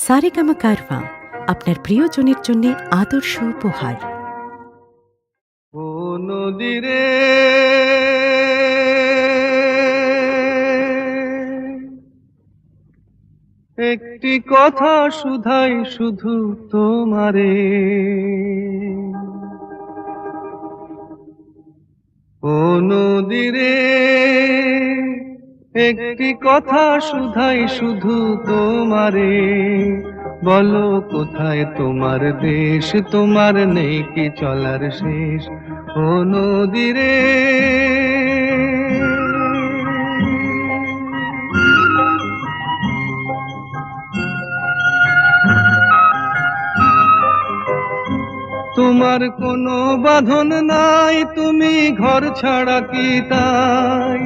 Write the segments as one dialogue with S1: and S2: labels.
S1: সারেগামা কারওয়া আপনার প্রিয়জনের জন্য আদর্শ উপহার।
S2: ও নদীরে একটি কথা শুধাই শুধু তোমারে, ও নদীরে একটি কথা শুধাই শুধু তোমারে, বলো কোথায় তোমার দেশ, তোমার নেই কি চলার শেষ, ও নদীরে। তোমার কোনো বাঁধন নাই, তুমি ঘর ছাড়া কি তাই,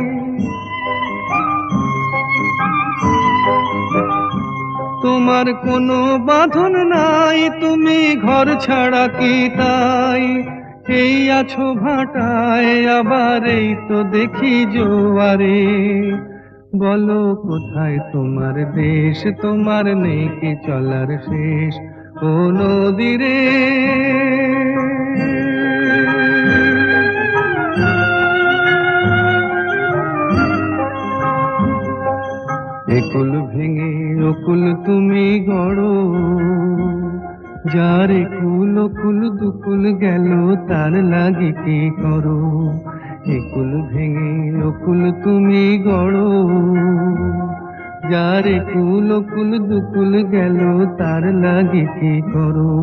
S2: তোমার কোনো বাঁধন নাই, তুমি ঘর ছাড়া কি তাই, এই আছো ভাটায় আবার এই তো দেখি জোয়ারে, বলো কোথায় তোমার দেশ, তোমার নেই কি চলার শেষ, ও নদীরে। একুল ভেঙে অকুল তুমি গড়ো, যার একুল অকুল দুকুল গেল তার লাগি কি করো, একুল ভেঙে অকুল তুমি গড়ো, যার একুল অকুল দুকুল গেল তার লাগি কি করো।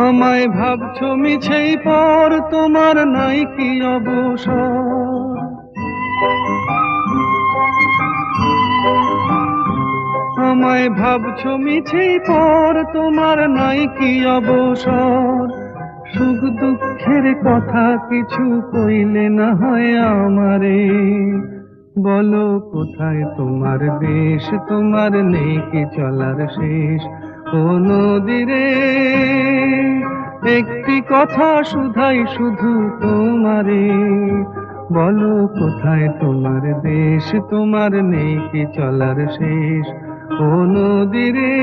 S2: আমায় ভাবছো মিছেই পর, তোমার নাই কি অবসর, আমায় ভাবছো মিছেই পর, তোমার নাই কি অবসর, সুখ দুঃখের কথা কিছু কইলে না হয় আমারে, বলো কোথায় তোমার দেশ, তোমার নেই কি চলার শেষ, ও নদীরে একটি কথা শুধাই শুধু তোমারে, বলো কোথায় তোমার দেশ, তোমার নেই কি চলার শেষ, ও নদীরে।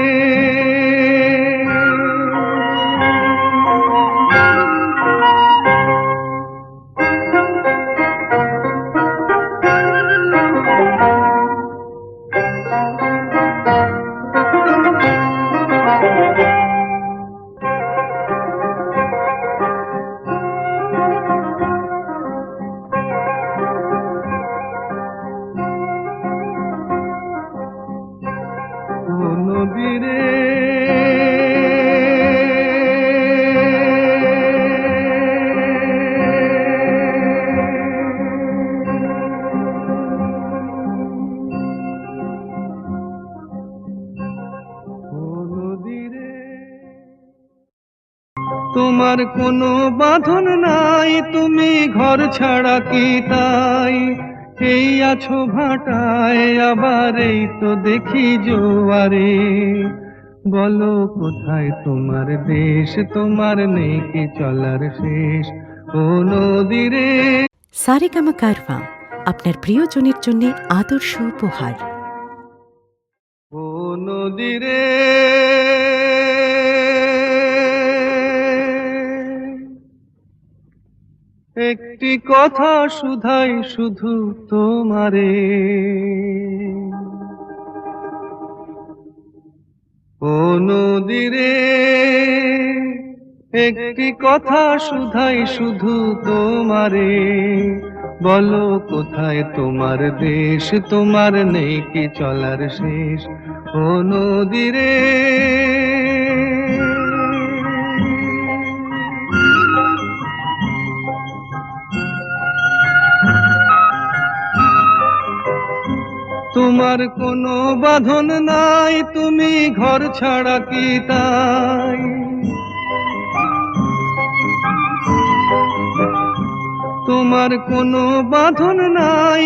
S2: ও নদীরে তোমার কোনো বাঁধন নাই, তুমি ঘর ছাড়া কি তাই, এই আছো ভাটায় আবার এই তো দেখি জোয়ারে, বলো কোথায় তোমার দেশ, তোমার নেই কি চলার শেষ, ও নদীরে।
S1: সারেগামা কারওয়া আপনার প্রিয়জনের জন্য আদর্শ উপহার।
S2: ও নদীরে একটি কথা শুধাই শুধু তোমারে, ও নদীরে একটি কথা শুধাই শুধু তোমারে, বলো কোথায় তোমার দেশ, তোমার নেই কি চলার শেষ, ও নদীরে। তোমার কোনো বাঁধন নাই, তুমি ঘর ছাড়া কি তাই, তোমার কোনো বাঁধন নাই।